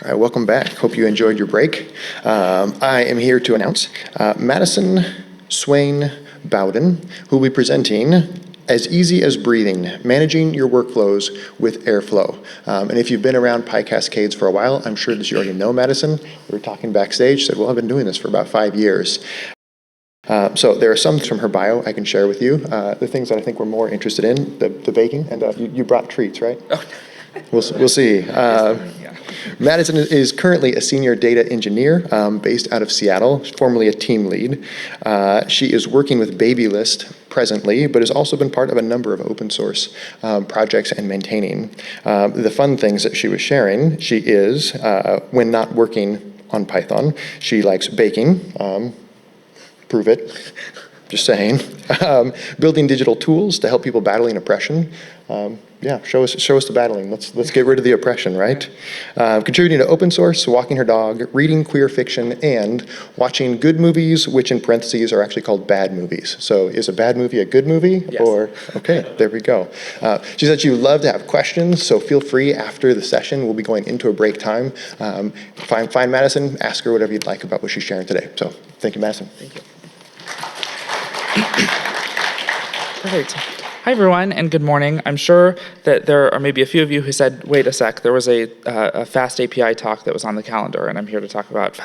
All right, welcome back. Hope you enjoyed your break. I am here to announce Madison Swain-Bowden, who will be presenting As Easy as Breathing, Managing Your Workflows with Airflow. And if you've been around PyCascades for a while, I'm sure that you already know Madison. We were talking backstage, said, well, I've been doing this for about 5 years. So there are some from her bio I can share with you. The things that I think we're more interested in, the baking, and you brought treats, right? Oh. We'll see. Madison is currently a senior data engineer based out of Seattle, formerly a team lead. She is working with Babylist presently, but has also been part of a number of open source projects and maintaining. The fun things that she was sharing, she is, when not working on Python, she likes baking. Prove it. Just saying. Building digital tools to help people battling oppression. Yeah, show us the battling. Let's get rid of the oppression, right? Contributing to open source, walking her dog, reading queer fiction, and watching good movies, which in parentheses are actually called bad movies. So is a bad movie a good movie? Yes. Or, okay, there we go. She said she would love to have questions, so feel free after the session. We'll be going into a break time. Find Madison, ask her whatever you'd like about what she's sharing today. So thank you, Madison. Thank you. Perfect. Hi, everyone, and good morning. I'm sure that there are maybe a few of you who said, wait a sec, there was a Fast API talk that was on the calendar, and I'm here to talk about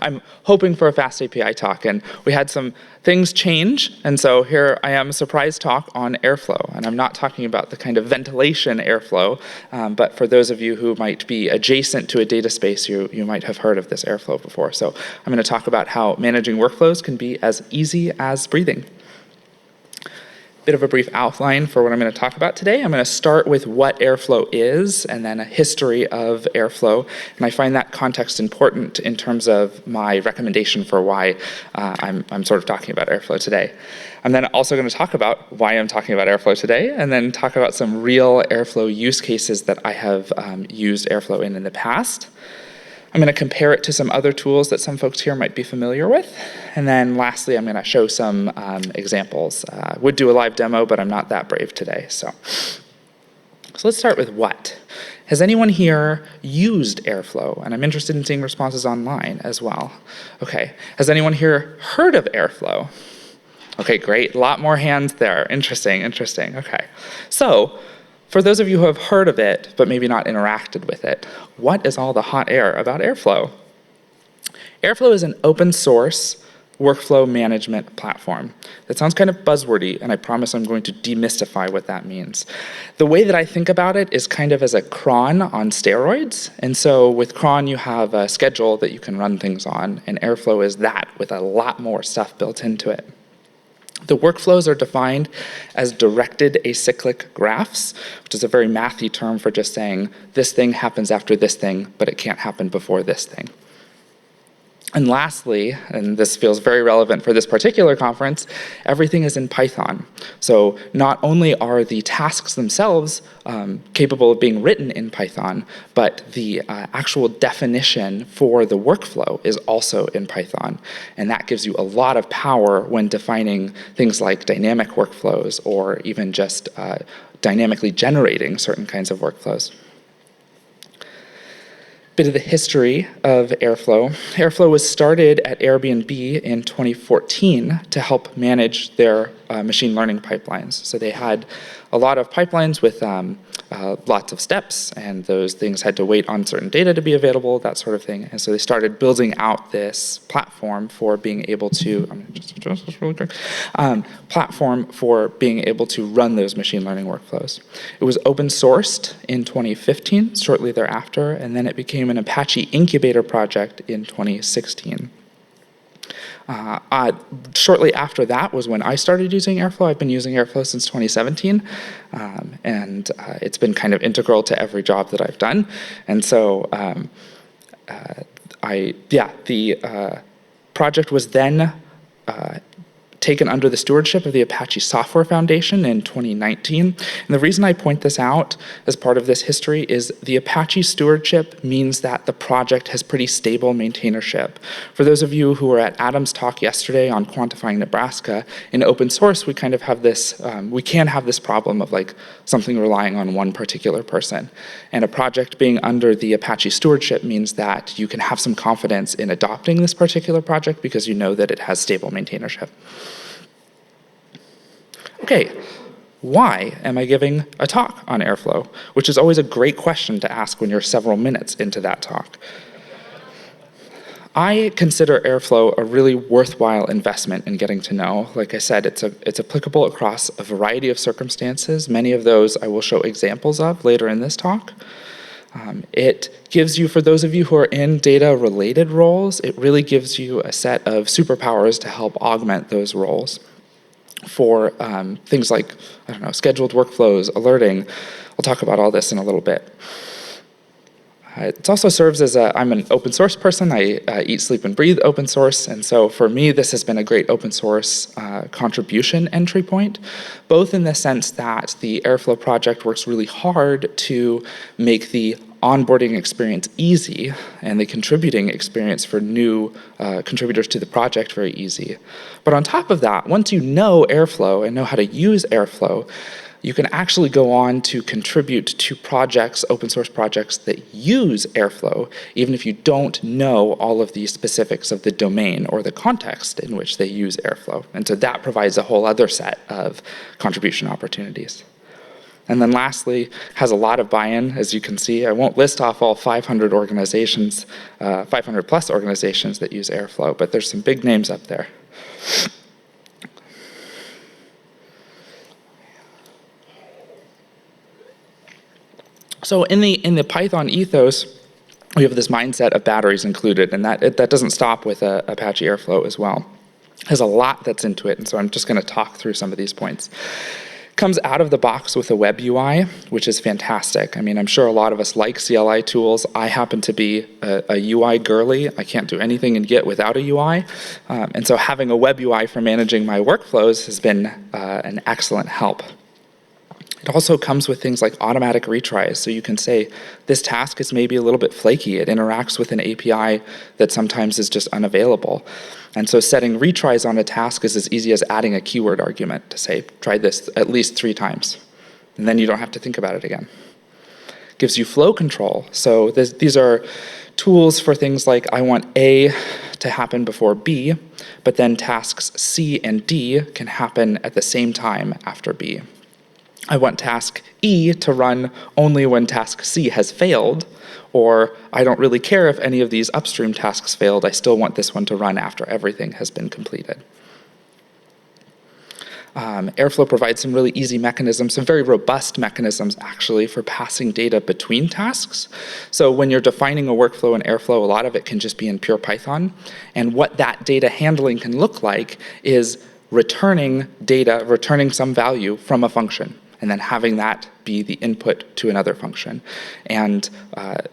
I'm hoping for a Fast API talk, and we had some things change, and so here I am, a surprise talk on Airflow, and I'm not talking about the kind of ventilation Airflow, but for those of you who might be adjacent to a data space, you might have heard of this Airflow before. So I'm going to talk about how managing workflows can be as easy as breathing. Bit of a brief outline for what I'm going to talk about today. I'm going to start with what Airflow is, and then a history of Airflow. And I find that context important in terms of my recommendation for why I'm sort of talking about Airflow today. I'm then also going to talk about why I'm talking about Airflow today, and then talk about some real Airflow use cases that I have used Airflow in the past. I'm going to compare it to some other tools that some folks here might be familiar with. And then lastly, I'm going to show some examples. Would do a live demo, but I'm not that brave today. So let's start with what. Has anyone here used Airflow? And I'm interested in seeing responses online as well. Okay. Has anyone here heard of Airflow? Okay, great. A lot more hands there. Interesting. Okay. So for those of you who have heard of it, but maybe not interacted with it, what is all the hot air about Airflow? Airflow is an open source workflow management platform. That sounds kind of buzzwordy, and I promise I'm going to demystify what that means. The way that I think about it is kind of as a cron on steroids. And so with cron, you have a schedule that you can run things on, and Airflow is that with a lot more stuff built into it. The workflows are defined as directed acyclic graphs, which is a very mathy term for just saying this thing happens after this thing, but it can't happen before this thing. And lastly, and this feels very relevant for this particular conference, everything is in Python. So not only are the tasks themselves capable of being written in Python, but the actual definition for the workflow is also in Python. And that gives you a lot of power when defining things like dynamic workflows or even just dynamically generating certain kinds of workflows. Bit of the history of Airflow. Airflow was started at Airbnb in 2014 to help manage their machine learning pipelines. So they had a lot of pipelines with lots of steps, and those things had to wait on certain data to be available, that sort of thing. And so they started building out this platform for being able to, platform for being able to run those machine learning workflows. It was open sourced in 2015, shortly thereafter, and then it became an Apache incubator project in 2016. Shortly after that was when I started using Airflow. I've been using Airflow since 2017, and it's been kind of integral to every job that I've done. And so the project was then taken under the stewardship of the Apache Software Foundation in 2019. And the reason I point this out as part of this history is the Apache stewardship means that the project has pretty stable maintainership. For those of you who were at Adam's talk yesterday on quantifying Nebraska, in open source we kind of have this, we can have this problem of like something relying on one particular person. And a project being under the Apache stewardship means that you can have some confidence in adopting this particular project because you know that it has stable maintainership. Okay, why am I giving a talk on Airflow? Which is always a great question to ask when you're several minutes into that talk. I consider Airflow a really worthwhile investment in getting to know. Like I said, it's applicable across a variety of circumstances. Many of those I will show examples of later in this talk. It gives you, for those of you who are in data-related roles, it really gives you a set of superpowers to help augment those roles. For things like, I don't know, scheduled workflows, alerting. I'll talk about all this in a little bit. It also serves as I'm an open source person. I eat, sleep, and breathe open source. And so for me, this has been a great open source contribution entry point, both in the sense that the Airflow project works really hard to make the onboarding experience easy and the contributing experience for new contributors to the project very easy. But on top of that, once you know Airflow and know how to use Airflow, you can actually go on to contribute to projects, open source projects that use Airflow, even if you don't know all of the specifics of the domain or the context in which they use Airflow. And so that provides a whole other set of contribution opportunities. And then lastly, has a lot of buy-in, as you can see. I won't list off all 500 organizations, 500 plus organizations that use Airflow, but there's some big names up there. So in the Python ethos, we have this mindset of batteries included, and that doesn't stop with Apache Airflow as well. There's a lot that's into it, and so I'm just going to talk through some of these points. Comes out of the box with a web UI, which is fantastic. I mean, I'm sure a lot of us like CLI tools. I happen to be a UI girly. I can't do anything in Git without a UI. And so having a web UI for managing my workflows has been an excellent help. It also comes with things like automatic retries. So you can say, this task is maybe a little bit flaky. It interacts with an API that sometimes is just unavailable. And so setting retries on a task is as easy as adding a keyword argument to say, try this at least 3 times. And then you don't have to think about it again. Gives you flow control. So these are tools for things like, I want A to happen before B, but then tasks C and D can happen at the same time after B. I want task E to run only when task C has failed, or I don't really care if any of these upstream tasks failed, I still want this one to run after everything has been completed. Airflow provides some really easy mechanisms, some very robust mechanisms actually for passing data between tasks. So when you're defining a workflow in Airflow, a lot of it can just be in pure Python, and what that data handling can look like is returning data, returning some value from a function, and then having that be the input to another function. And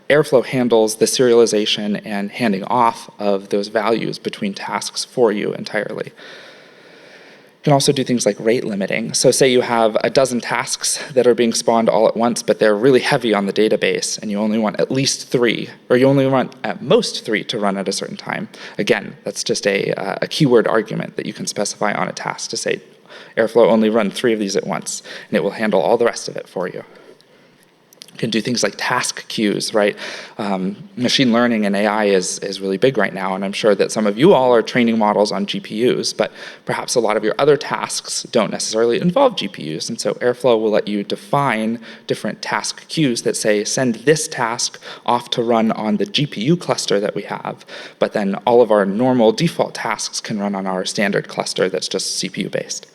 Airflow handles the serialization and handing off of those values between tasks for you entirely. You can also do things like rate limiting. So say you have a dozen tasks that are being spawned all at once, but they're really heavy on the database, and you only want at least 3, or you only want at most 3 to run at a certain time. Again, that's just a keyword argument that you can specify on a task to say, Airflow only run 3 of these at once, and it will handle all the rest of it for you. You can do things like task queues, right? Machine learning and AI is really big right now, and I'm sure that some of you all are training models on GPUs, but perhaps a lot of your other tasks don't necessarily involve GPUs, and so Airflow will let you define different task queues that say, send this task off to run on the GPU cluster that we have, but then all of our normal default tasks can run on our standard cluster that's just CPU-based.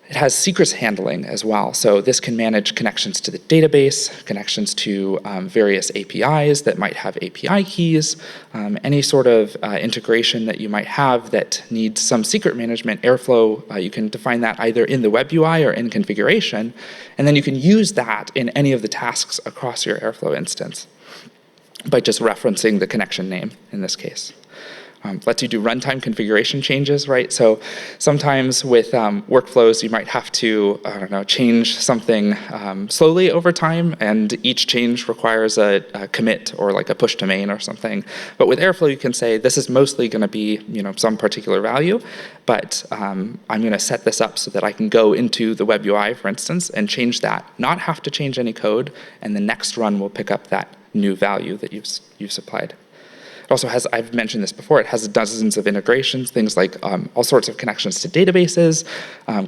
It has secrets handling as well. So this can manage connections to the database, connections to various APIs that might have API keys, any sort of integration that you might have that needs some secret management. Airflow, you can define that either in the web UI or in configuration, and then you can use that in any of the tasks across your Airflow instance by just referencing the connection name in this case. lets you do runtime configuration changes, right? So sometimes with workflows, you might have to, I don't know, change something slowly over time, and each change requires a commit or like a push to main or something. But with Airflow, you can say, this is mostly going to be, some particular value, but I'm going to set this up so that I can go into the web UI, for instance, and change that, not have to change any code, and the next run will pick up that new value that you've supplied. It also has, I've mentioned this before, it has dozens of integrations, things like all sorts of connections to databases,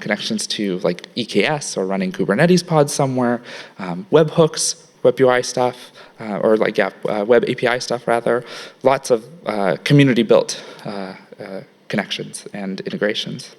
connections to like EKS or running Kubernetes pods somewhere, webhooks, web UI stuff, web API stuff rather, lots of community-built connections and integrations.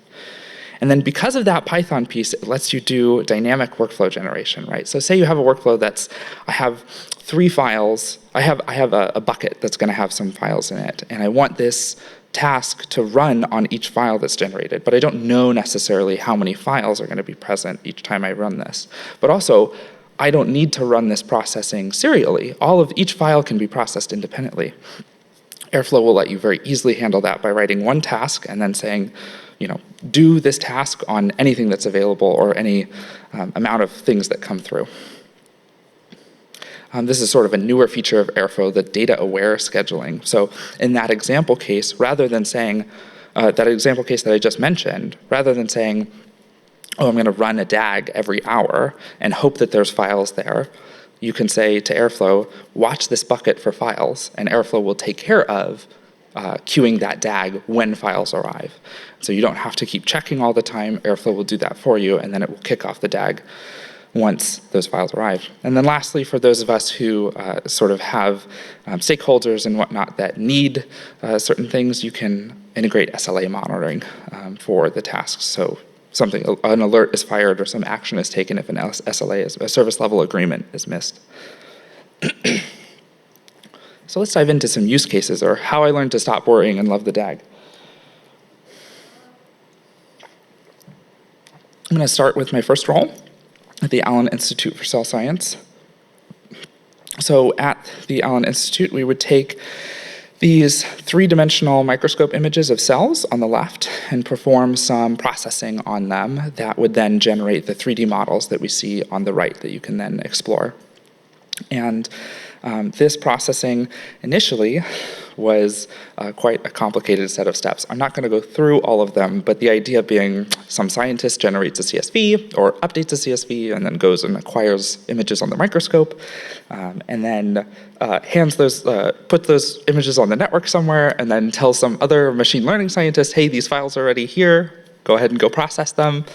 And then because of that Python piece, it lets you do dynamic workflow generation, right? So say you have a workflow I have 3 files. I have a bucket that's going to have some files in it, and I want this task to run on each file that's generated, but I don't know necessarily how many files are going to be present each time I run this. But also, I don't need to run this processing serially. Each file can be processed independently. Airflow will let you very easily handle that by writing one task and then saying, do this task on anything that's available or any amount of things that come through. This is sort of a newer feature of Airflow, the data-aware scheduling. So in that example case, rather than saying, that example case that I just mentioned, rather than saying, oh, I'm going to run a DAG every hour and hope that there's files there, you can say to Airflow, watch this bucket for files, and Airflow will take care of queuing that DAG when files arrive. So you don't have to keep checking all the time. Airflow will do that for you, and then it will kick off the DAG once those files arrive. And then lastly, for those of us who sort of have stakeholders and whatnot that need certain things, you can integrate SLA monitoring for the tasks. So an alert is fired or some action is taken if an SLA, a service level agreement, is missed. So let's dive into some use cases, or how I learned to stop worrying and love the DAG. I'm going to start with my first role at the Allen Institute for Cell Science. So at the Allen Institute, we would take these 3-dimensional microscope images of cells on the left and perform some processing on them that would then generate the 3D models that we see on the right that you can then explore. And this processing initially was quite a complicated set of steps. I'm not going to go through all of them, but the idea being some scientist generates a CSV or updates a CSV and then goes and acquires images on the microscope and then puts those images on the network somewhere and then tells some other machine learning scientist, hey, these files are already here, go ahead and go process them.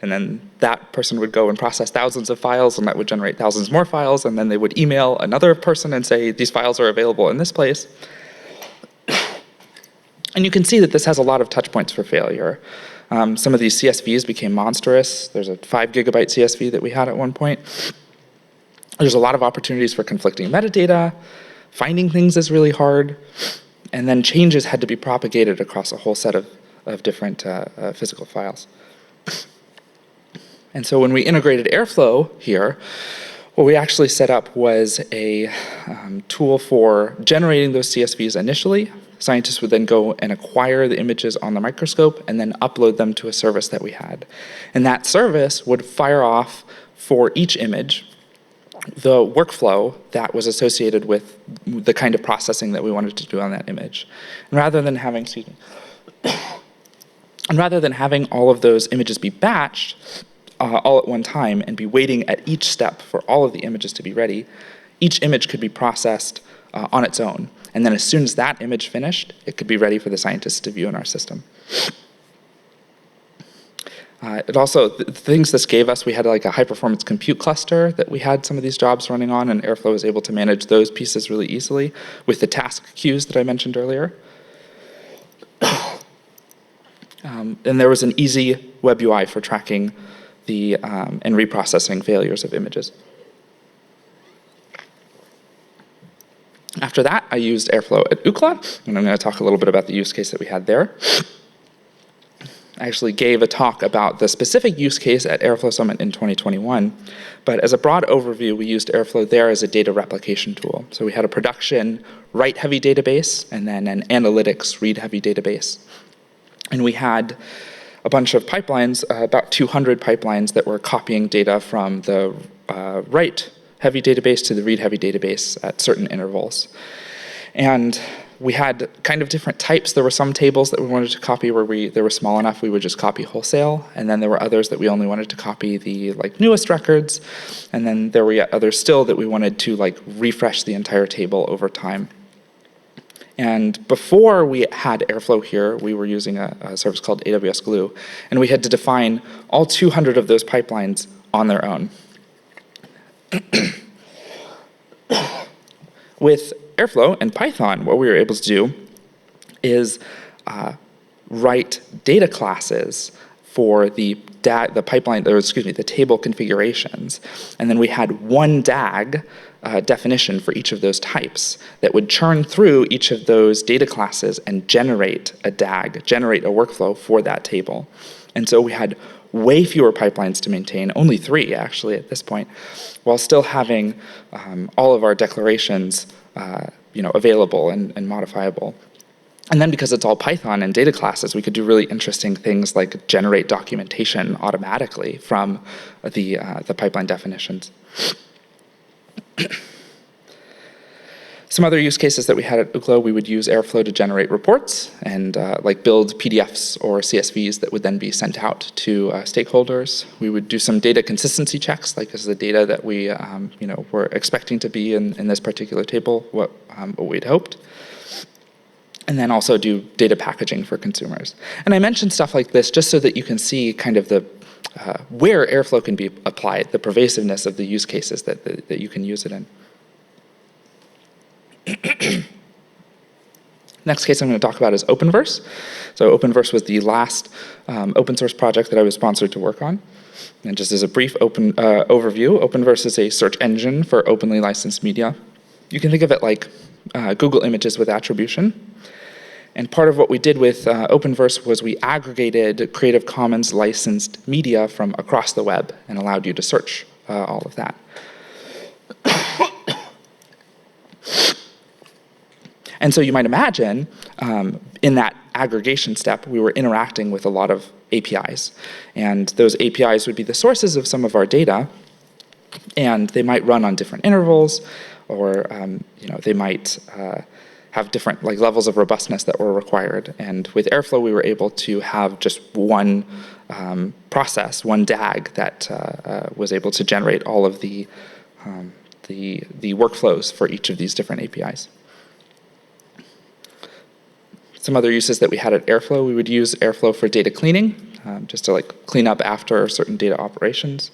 And then that person would go and process thousands of files, and that would generate thousands more files, and then they would email another person and say, these files are available in this place. And you can see that this has a lot of touch points for failure. Some of these CSVs became monstrous. There's a 5 gigabyte CSV that we had at one point. There's a lot of opportunities for conflicting metadata. Finding things is really hard. And then changes had to be propagated across a whole set of different physical files. And so when we integrated Airflow here, what we actually set up was a tool for generating those CSVs initially. Scientists would then go and acquire the images on the microscope and then upload them to a service that we had. And that service would fire off for each image the workflow that was associated with the kind of processing that we wanted to do on that image. And rather than having, all of those images be batched all at one time and be waiting at each step for all of the images to be ready, each image could be processed on its own. And then as soon as that image finished, it could be ready for the scientists to view in our system. The things this gave us, we had like a high-performance compute cluster that we had some of these jobs running on, and Airflow was able to manage those pieces really easily with the task queues that I mentioned earlier. And there was an easy web UI for tracking the and reprocessing failures of images. After that, I used Airflow at Ookla, and I'm going to talk a little bit about the use case that we had there. I actually gave a talk about the specific use case at Airflow Summit in 2021. But as a broad overview, we used Airflow there as a data replication tool. So we had a production write-heavy database and then an analytics read-heavy database. And we had a bunch of pipelines, about 200 pipelines that were copying data from the write-heavy database to the read-heavy database at certain intervals. And we had kind of different types. There were some tables that we wanted to copy where they were small enough we would just copy wholesale. And then there were others that we only wanted to copy the newest records. And then there were yet others still that we wanted to refresh the entire table over time. And before we had Airflow here, we were using a service called AWS Glue. And we had to define all 200 of those pipelines on their own. With Airflow and Python, what we were able to do is write data classes for the pipeline, or excuse me, the table configurations. And then we had one DAG definition for each of those types that would churn through each of those data classes and generate a DAG, generate a workflow for that table. And so we had way fewer pipelines to maintain, only 3 actually at this point, while still having all of our declarations available and modifiable. And then because it's all Python and data classes, we could do really interesting things like generate documentation automatically from the pipeline definitions. Some other use cases that we had at Ookla, we would use Airflow to generate reports and build PDFs or CSVs that would then be sent out to stakeholders. We would do some data consistency checks, like is the data that we were expecting to be in this particular table what we'd hoped. And then also do data packaging for consumers. And I mentioned stuff like this just so that you can see kind of the where Airflow can be applied, the pervasiveness of the use cases that you can use it in. Next case I'm going to talk about is Openverse. So Openverse was the last open source project that I was sponsored to work on. And just as a brief overview, Openverse is a search engine for openly licensed media. You can think of it like Google Images with attribution. And part of what we did with Openverse was we aggregated Creative Commons licensed media from across the web and allowed you to search all of that. And so you might imagine, in that aggregation step, we were interacting with a lot of APIs. And those APIs would be the sources of some of our data, and they might run on different intervals, or they might have different levels of robustness that were required. And with Airflow, we were able to have just one process, one DAG that was able to generate all of the workflows for each of these different APIs. Some other uses that we had at Airflow, we would use Airflow for data cleaning, just to clean up after certain data operations.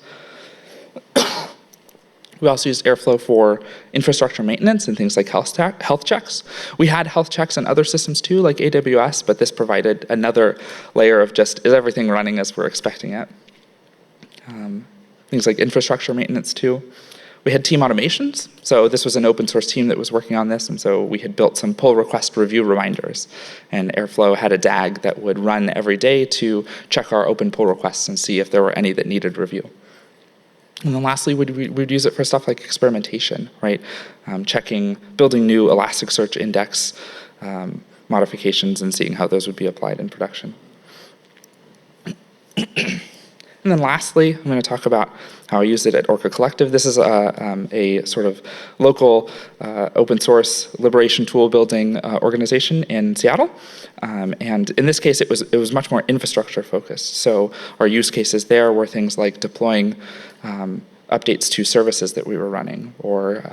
We also used Airflow for infrastructure maintenance and things like health checks. We had health checks on other systems too, like AWS, but this provided another layer of just, is everything running as we're expecting it? Things like infrastructure maintenance too. We had team automations. So this was an open source team that was working on this, and so we had built some pull request review reminders. And Airflow had a DAG that would run every day to check our open pull requests and see if there were any that needed review. And then lastly, we'd use it for stuff like experimentation, right? Building new Elasticsearch index modifications and seeing how those would be applied in production. And then lastly, I'm going to talk about how I used it at Orca Collective. This is a sort of local open source liberation tool building organization in Seattle. And in this case, it was much more infrastructure focused. So our use cases there were things like deploying updates to services that we were running, or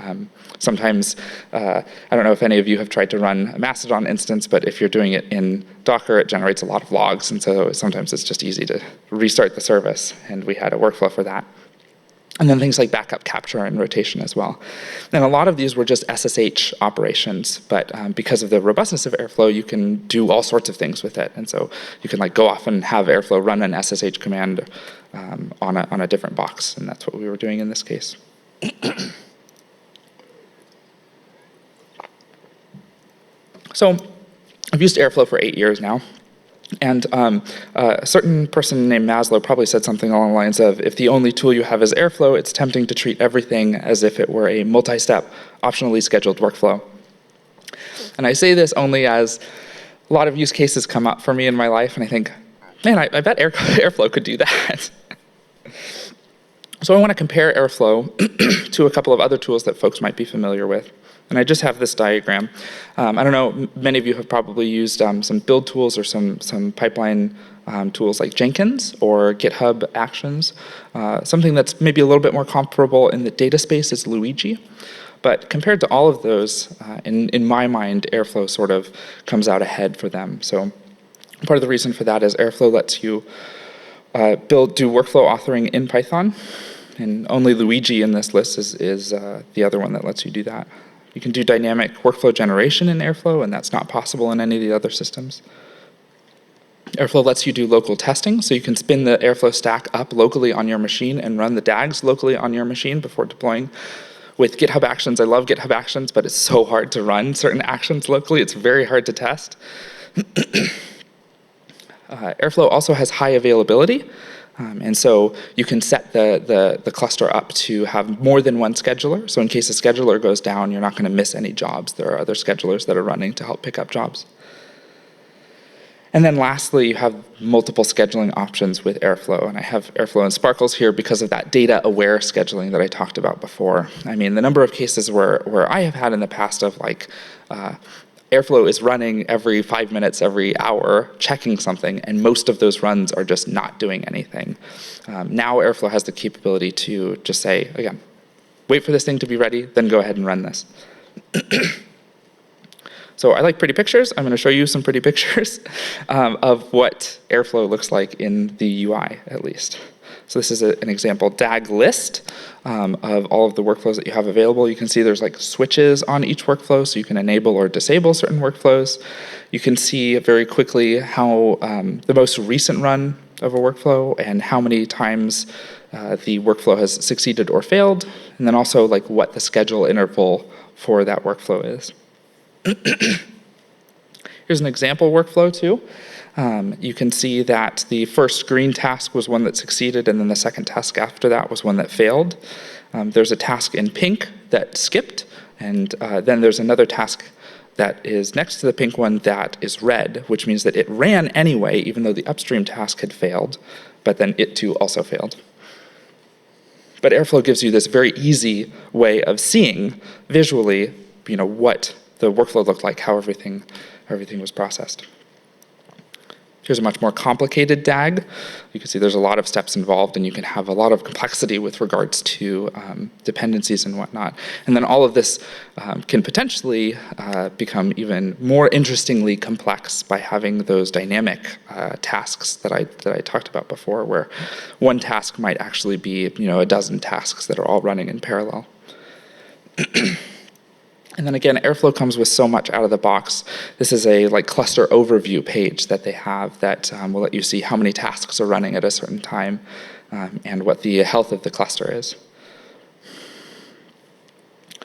sometimes, I don't know if any of you have tried to run a Mastodon instance, but if you're doing it in Docker, it generates a lot of logs, and so sometimes it's just easy to restart the service, and we had a workflow for that. And then things like backup capture and rotation as well. And a lot of these were just SSH operations, but because of the robustness of Airflow, you can do all sorts of things with it. And so you can go off and have Airflow run an SSH command on a different box, and that's what we were doing in this case. So I've used Airflow for 8 years now, And a certain person named Maslow probably said something along the lines of, if the only tool you have is Airflow, it's tempting to treat everything as if it were a multi-step, optionally scheduled workflow. And I say this only as a lot of use cases come up for me in my life, and I think, man, I bet Airflow could do that. So I want to compare Airflow to a couple of other tools that folks might be familiar with. And I just have this diagram. I don't know, many of you have probably used some build tools or some pipeline tools like Jenkins or GitHub Actions. Something that's maybe a little bit more comparable in the data space is Luigi. But compared to all of those, in my mind, Airflow sort of comes out ahead for them. So part of the reason for that is Airflow lets you do workflow authoring in Python. And only Luigi in this list is the other one that lets you do that. You can do dynamic workflow generation in Airflow, and that's not possible in any of the other systems. Airflow lets you do local testing, so you can spin the Airflow stack up locally on your machine and run the DAGs locally on your machine before deploying. With GitHub Actions, I love GitHub Actions, but it's so hard to run certain actions locally. It's very hard to test. Airflow also has high availability. And so you can set the cluster up to have more than one scheduler. So in case a scheduler goes down, you're not going to miss any jobs. There are other schedulers that are running to help pick up jobs. And then lastly, you have multiple scheduling options with Airflow. And I have Airflow and Sparkles here because of that data-aware scheduling that I talked about before. I mean, the number of cases where I have had in the past of like, Airflow is running every 5 minutes, every hour, checking something, and most of those runs are just not doing anything. Now Airflow has the capability to just say, again, wait for this thing to be ready, then go ahead and run this. So I like pretty pictures. I'm going to show you some pretty pictures of what Airflow looks like in the UI, at least. So this is an example DAG list of all of the workflows that you have available. You can see there's like switches on each workflow, so you can enable or disable certain workflows. You can see very quickly how the most recent run of a workflow and how many times the workflow has succeeded or failed, and then also like what the schedule interval for that workflow is. Here's an example workflow too. You can see that the first green task was one that succeeded, and then the second task after that was one that failed. There's a task in pink that skipped, and then there's another task that is next to the pink one that is red, which means that it ran anyway, even though the upstream task had failed, but then it too also failed. But Airflow gives you this very easy way of seeing visually, what the workflow looked like, how everything was processed. Here's a much more complicated DAG. You can see there's a lot of steps involved, and you can have a lot of complexity with regards to dependencies and whatnot. And then all of this can potentially become even more interestingly complex by having those dynamic tasks that I talked about before, where one task might actually be a dozen tasks that are all running in parallel. And then again, Airflow comes with so much out of the box. This is a cluster overview page that they have that will let you see how many tasks are running at a certain time and what the health of the cluster is.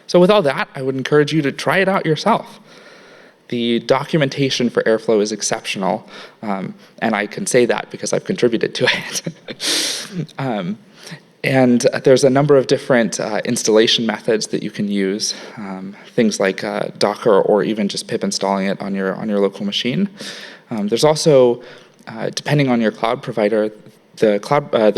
So with all that, I would encourage you to try it out yourself. The documentation for Airflow is exceptional, and I can say that because I've contributed to it. And there's a number of different installation methods that you can use, things like Docker or even just pip installing it on your local machine. There's also, depending on your cloud provider, there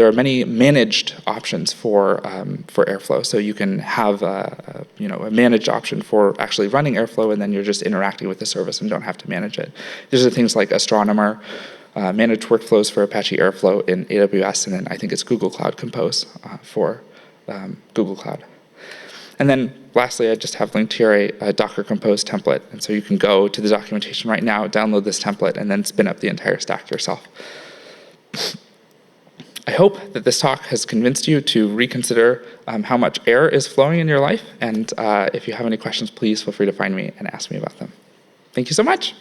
are many managed options for Airflow. So you can have a managed option for actually running Airflow, and then you're just interacting with the service and don't have to manage it. These are things like Astronomer, managed workflows for Apache Airflow in AWS, and then I think it's Google Cloud Compose for Google Cloud. And then lastly, I just have linked here a Docker Compose template, and so you can go to the documentation right now, download this template, and then spin up the entire stack yourself. I hope that this talk has convinced you to reconsider how much air is flowing in your life, and if you have any questions, please feel free to find me and ask me about them. Thank you so much.